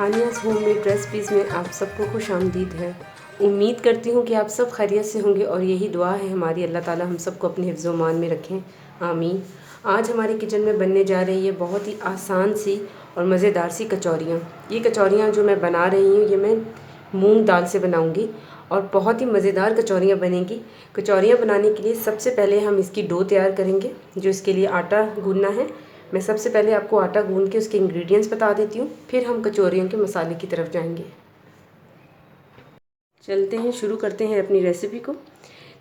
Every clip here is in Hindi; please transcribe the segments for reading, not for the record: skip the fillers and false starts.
तानियाज़ होममेड रेसिपीज़ में आप सबको खुश आमदीद है। उम्मीद करती हूँ कि आप सब खैरियत से होंगे और यही दुआ है हमारी, अल्लाह ताला हम सबको अपने हिफ्ज़ व मान में रखें, आमीन। आज हमारे किचन में बनने जा रही है बहुत ही आसान सी और मज़ेदार सी कचौरियाँ। ये कचौरियाँ जो मैं बना रही हूँ ये मैं मूंग दाल से बनाऊँगी और बहुत ही मज़ेदार कचौरियाँ बनेंगी। कचौरियाँ बनाने के लिए सबसे पहले हम इसकी डो तैयार करेंगे। जो इसके लिए आटा गूँथना है, मैं सबसे पहले आपको आटा गूँथ के उसके इंग्रेडिएंट्स बता देती हूँ, फिर हम कचौरियों के मसाले की तरफ जाएंगे। चलते हैं, शुरू करते हैं अपनी रेसिपी को।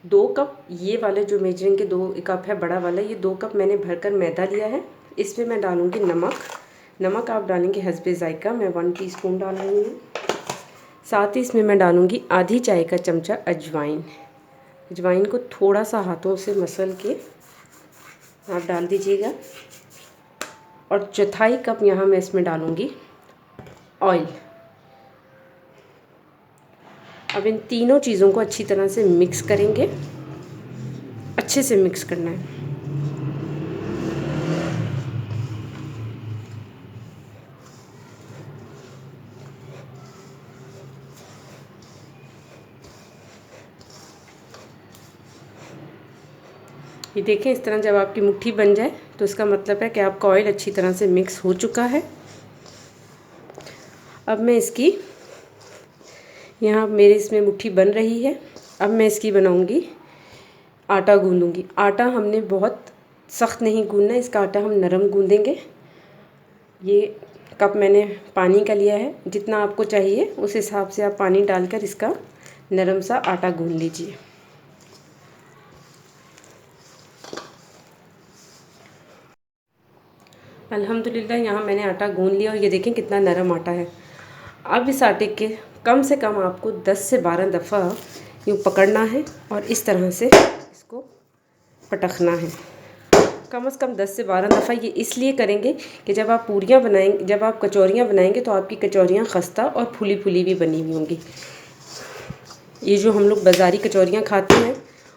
2 कप ये वाले जो मेजरिंग के 2 कप है बड़ा वाला, ये 2 कप मैंने भरकर मैदा लिया है। इसमें मैं डालूँगी नमक आप डालेंगे हस्बे ज़ायका। मैं 1 टीस्पून डाल रही हूँ। साथ ही इसमें मैं डालूँगी आधी चाय का चमचा अजवाइन को थोड़ा सा हाथों से मसल के आप डाल दीजिएगा। और 1/4 कप यहाँ मैं इसमें डालूँगी ऑयल। अब इन तीनों चीज़ों को अच्छी तरह से मिक्स करेंगे, अच्छे से मिक्स करना है। ये देखें, इस तरह जब आपकी मुट्ठी बन जाए तो इसका मतलब है कि आपका ऑयल अच्छी तरह से मिक्स हो चुका है। अब मैं इसकी यहाँ मेरे इसमें मुट्ठी बन रही है। अब मैं इसकी बनाऊँगी, आटा गूँधूँगी। आटा हमने बहुत सख्त नहीं गूँधना, इसका आटा हम नरम गूँधेंगे। ये कप मैंने पानी का लिया है, जितना आपको चाहिए उस हिसाब से आप पानी डालकर इसका नरम सा आटा गूँध लीजिए। अल्हम्दुलिल्लाह यहाँ मैंने आटा गूँध लिया और ये देखें कितना नरम आटा है। अब इस आटे के कम से कम आपको 10 से 12 दफ़ा यूँ पकड़ना है और इस तरह से इसको पटकना है। कम से कम 10 से 12 दफ़ा ये इसलिए करेंगे कि जब आप कचौरियाँ बनाएंगे तो आपकी कचौरियाँ खस्ता और फूली फूली भी बनी हुई होंगी। ये जो हम लोग बाज़ारी कचौरियाँ खाते हैं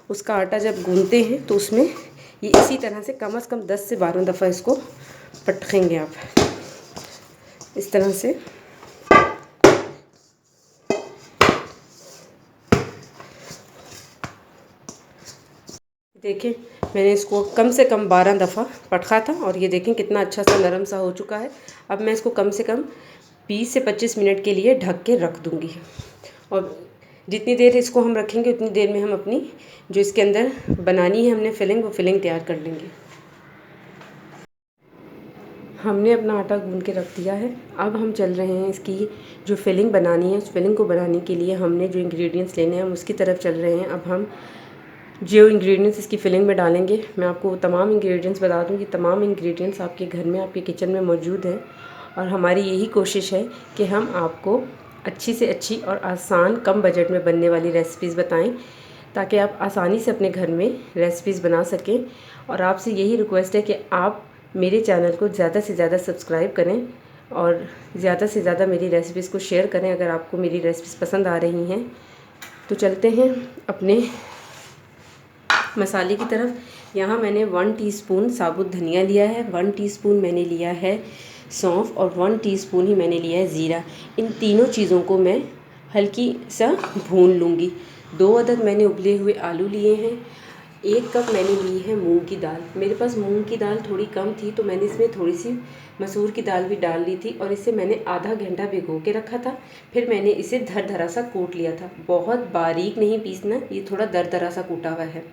उसका आटा जब गूँधते हैं तो उसमें ये इसी तरह से कम 10 से 12 दफ़ा इसको पटकेंगे आप इस तरह से। देखें, मैंने इसको कम से कम 12 दफ़ा पटका था और ये देखें कितना अच्छा सा नरम सा हो चुका है। अब मैं इसको कम से कम 20 से 25 मिनट के लिए ढक के रख दूँगी। और जितनी देर इसको हम रखेंगे उतनी देर में हम अपनी जो इसके अंदर बनानी है हमने फिलिंग, वो फिलिंग तैयार कर लेंगे। हमने अपना आटा गूँध के रख दिया है। अब हम चल रहे हैं, इसकी जो फिलिंग बनानी है उस फिलिंग को बनाने के लिए हमने जो इंग्रेडिएंट्स लेने हैं हम उसकी तरफ चल रहे हैं। अब हम जो इंग्रेडिएंट्स इसकी फिलिंग में डालेंगे, मैं आपको तमाम इंग्रेडिएंट्स बता दूं कि तमाम इंग्रेडिएंट्स आपके घर में, आपके किचन में मौजूद हैं। और हमारी यही कोशिश है कि हम आपको अच्छी से अच्छी और आसान, कम बजट में बनने वाली रेसिपीज़ बताएं ताकि आप आसानी से अपने घर में रेसिपीज़ बना सकें। और आपसे यही रिक्वेस्ट है कि आप मेरे चैनल को ज़्यादा से ज़्यादा सब्सक्राइब करें और ज़्यादा से ज़्यादा मेरी रेसिपीज़ को शेयर करें अगर आपको मेरी रेसिपीज़ पसंद आ रही हैं। तो चलते हैं अपने मसाले की तरफ। यहाँ मैंने 1 टीस्पून साबुत धनिया लिया है, 1 टीस्पून मैंने लिया है सौंफ और 1 टीस्पून ही मैंने लिया है ज़ीरा। इन तीनों चीज़ों को मैं हल्की सा भून लूँगी। 2 अदद मैंने उबले हुए आलू लिए हैं। 1 कप मैंने ली है मूंग की दाल। मेरे पास मूंग की दाल थोड़ी कम थी तो मैंने इसमें थोड़ी सी मसूर की दाल भी डाल ली थी और इसे मैंने आधा घंटा भिगो के रखा था। फिर मैंने इसे धरा सा कूट लिया था। बहुत बारीक नहीं पीसना, ये थोड़ा दरदरा सा कूटा हुआ है।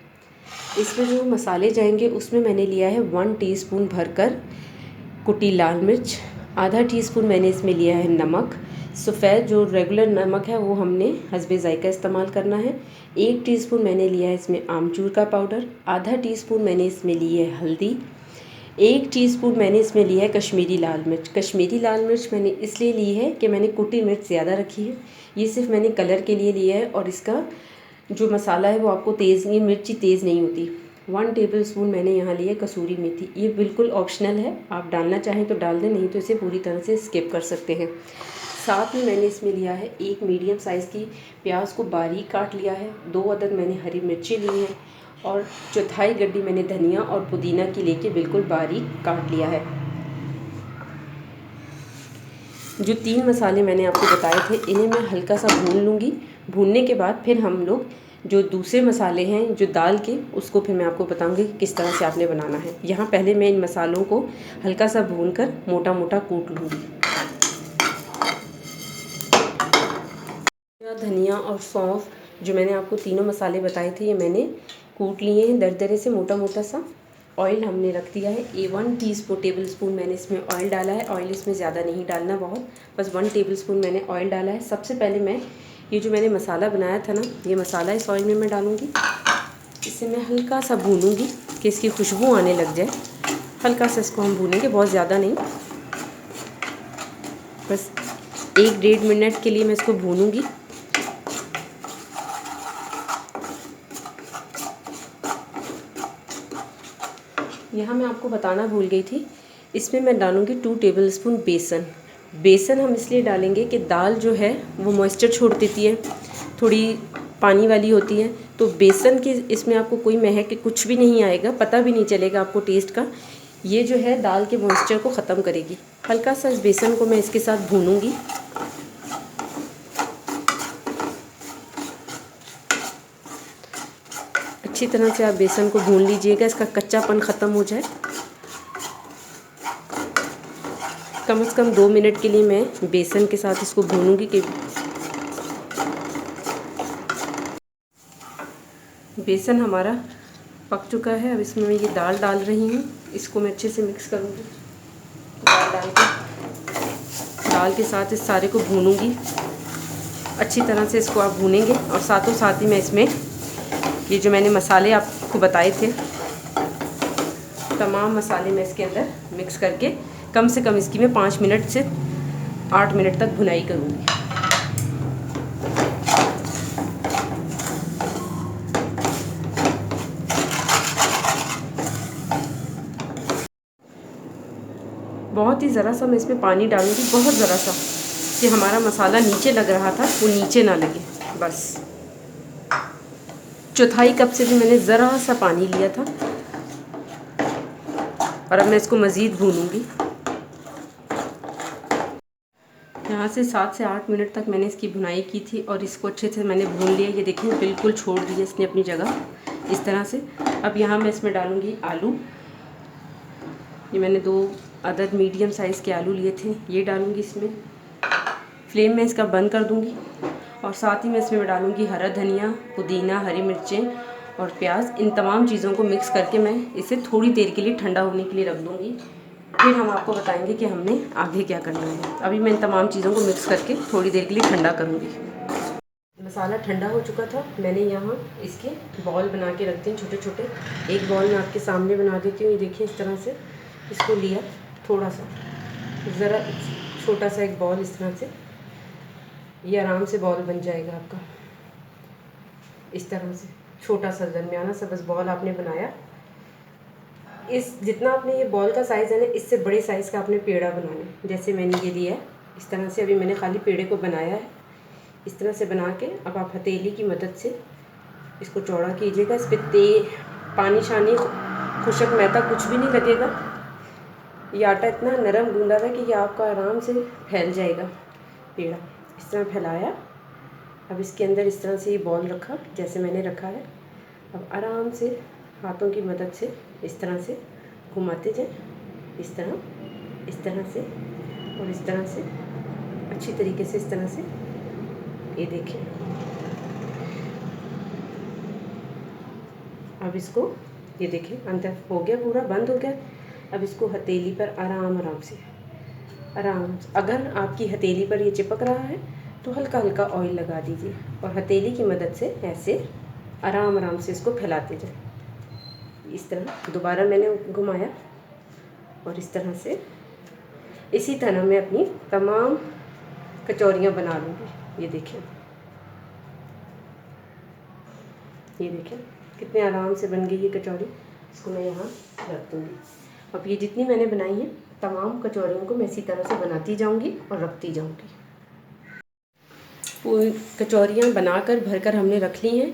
इसमें जो मसाले जाएंगे उसमें मैंने लिया है 1 टीस्पून भरकर कुटी लाल मिर्च, आधा टीस्पून मैंने इसमें लिया है नमक। सफ़ेद जो रेगुलर नमक है वो हमने हस्बे ज़ायका इस्तेमाल करना है। 1 टीस्पून मैंने लिया है इसमें आमचूर का पाउडर, आधा टीस्पून मैंने इसमें ली है हल्दी, 1 टीस्पून मैंने इसमें लिया है कश्मीरी लाल मिर्च। कश्मीरी लाल मिर्च मैंने इसलिए ली है कि मैंने कुटी मिर्च ज़्यादा रखी है, ये सिर्फ मैंने कलर के लिए लिया है और इसका जो मसाला है वो आपको तेज़, ये मिर्ची तेज़ नहीं होती। 1 टेबल स्पून मैंने यहाँ लिया कसूरी मेथी। ये बिल्कुल ऑप्शनल है, आप डालना चाहें तो डाल दें, नहीं तो इसे पूरी तरह से स्किप कर सकते हैं। साथ में मैंने इसमें लिया है 1 मीडियम साइज़ की प्याज को बारीक काट लिया है, 2 अदद मैंने हरी मिर्ची ली हैं और 1/4 गड्डी मैंने धनिया और पुदीना की लेके बिल्कुल बारीक काट लिया है। जो 3 मसाले मैंने आपको बताए थे इन्हें मैं हल्का सा भून लूँगी। भूनने के बाद फिर हम लोग जो दूसरे मसाले हैं जो दाल के, उसको फिर मैं आपको बताऊंगी किस तरह से आपने बनाना है। यहाँ पहले मैं इन मसालों को हल्का सा भूनकर मोटा मोटा कूट लूँगी। धनिया और सौंफ जो मैंने आपको तीनों मसाले बताए थे ये मैंने कूट लिए हैं दरदरे से मोटा मोटा सा। ऑयल हमने रख दिया है 1 टेबल स्पून मैंने इसमें ऑयल डाला है। ऑयल इसमें ज़्यादा नहीं डालना बहुत, बस 1 टेबल स्पून मैंने ऑयल डाला है। सबसे पहले मैं ये जो मैंने मसाला बनाया था ना, ये मसाला इस ऑयल में मैं डालूँगी। इसे मैं हल्का सा भूनूँगी कि इसकी खुशबू आने लग जाए। हल्का सा इसको हम भूनेंगे, बहुत ज़्यादा नहीं, बस 1-1.5 मिनट के लिए मैं इसको भूनूँगी। यहाँ मैं आपको बताना भूल गई थी, इसमें मैं डालूँगी 2 टेबल स्पून बेसन। बेसन हम इसलिए डालेंगे कि दाल जो है वो मॉइस्चर छोड़ देती है, थोड़ी पानी वाली होती है, तो बेसन की इसमें आपको कोई महक कुछ भी नहीं आएगा, पता भी नहीं चलेगा आपको टेस्ट का। ये जो है दाल के मॉइस्चर को ख़त्म करेगी। हल्का सा इस बेसन को मैं इसके साथ भूनूँगी। अच्छी तरह से आप बेसन को भून लीजिएगा, इसका कच्चापन ख़त्म हो जाए। कम से कम 2 मिनट के लिए मैं बेसन के साथ इसको भूनूंगी कि बेसन हमारा पक चुका है। अब इसमें मैं ये दाल डाल रही हूँ, इसको मैं अच्छे से मिक्स करूँगी। दाल के साथ इस सारे को भूनूंगी अच्छी तरह से। इसको आप भूनेंगे और साथों साथ ही मैं इसमें ये जो मैंने मसाले आपको बताए थे, तमाम मसाले मैं इसके अंदर मिक्स करके कम से कम इसकी मैं 5 मिनट से 8 मिनट तक भुनाई करूँगी। बहुत ही ज़रा सा मैं इसमें पानी डालूँगी, बहुत ज़रा सा, कि हमारा मसाला नीचे लग रहा था वो नीचे ना लगे। बस 1/4 कप से भी मैंने ज़रा सा पानी लिया था। और अब मैं इसको मज़ीद भूनूँगी। यहाँ से 7 से 8 मिनट तक मैंने इसकी भुनाई की थी और इसको अच्छे से मैंने भून लिया। ये देखिए बिल्कुल छोड़ दिया इसने अपनी जगह इस तरह से। अब यहाँ मैं इसमें डालूँगी आलू। ये मैंने 2 अदद मीडियम साइज़ के आलू लिए थे, ये डालूँगी इसमें। फ्लेम में इसका बंद कर दूँगी और साथ ही मैं इसमें डालूँगी हरा धनिया, पुदीना, हरी मिर्चें और प्याज। इन तमाम चीज़ों को मिक्स करके मैं इसे थोड़ी देर के लिए ठंडा होने के लिए रख दूँगी। फिर हम आपको बताएंगे कि हमने आगे क्या करना है। अभी मैं इन तमाम चीज़ों को मिक्स करके थोड़ी देर के लिए ठंडा करूँगी। मसाला ठंडा हो चुका था। मैंने यहाँ इसके बॉल बना के रखते हैं छोटे छोटे। एक बॉल मैं आपके सामने बना देती हूँ। ये देखिए इस तरह से इसको लिया, थोड़ा सा ज़रा छोटा सा एक बॉल इस तरह से, ये आराम से बॉल बन जाएगा आपका। इस तरह से छोटा सा दरमियाना सा बस बॉल आपने बनाया। इस जितना आपने ये बॉल का साइज़ है ना, इससे बड़े साइज़ का आपने पेड़ा बनाना है। जैसे मैंने ये लिया है इस तरह से, अभी मैंने खाली पेड़े को बनाया है। इस तरह से बना के अब आप हथेली की मदद से इसको चौड़ा कीजिएगा। इस पर पानी शानी खुशक मैदा कुछ भी नहीं लगेगा। ये आटा इतना नरम गूंदा है कि ये आपका आराम से फैल जाएगा पेड़ा। इस तरह फैलाया। अब इसके अंदर इस तरह से ये बॉल रखा जैसे मैंने रखा है। अब आराम से हाथों की मदद से इस तरह से घुमाते जाएं, इस तरह से और इस तरह से अच्छी तरीके से इस तरह से। ये देखिए अब इसको, ये देखिए अंदर हो गया, पूरा बंद हो गया। अब इसको हथेली पर आराम से अगर आपकी हथेली पर ये चिपक रहा है तो हल्का हल्का ऑयल लगा दीजिए और हथेली की मदद से ऐसे आराम से इसको फैलाते जाए। इस तरह दोबारा मैंने घुमाया और इस तरह से, इसी तरह मैं अपनी तमाम कचौरियाँ बना लूँगी। ये देखिए कितने आराम से बन गई ये कचौरी। इसको मैं यहाँ रख दूँगी। अब ये जितनी मैंने बनाई है तमाम कचौरियों को मैं इसी तरह से बनाती जाऊँगी और रखती जाऊँगी। पूरी कचौरियाँ बनाकर भरकर हमने रख ली हैं।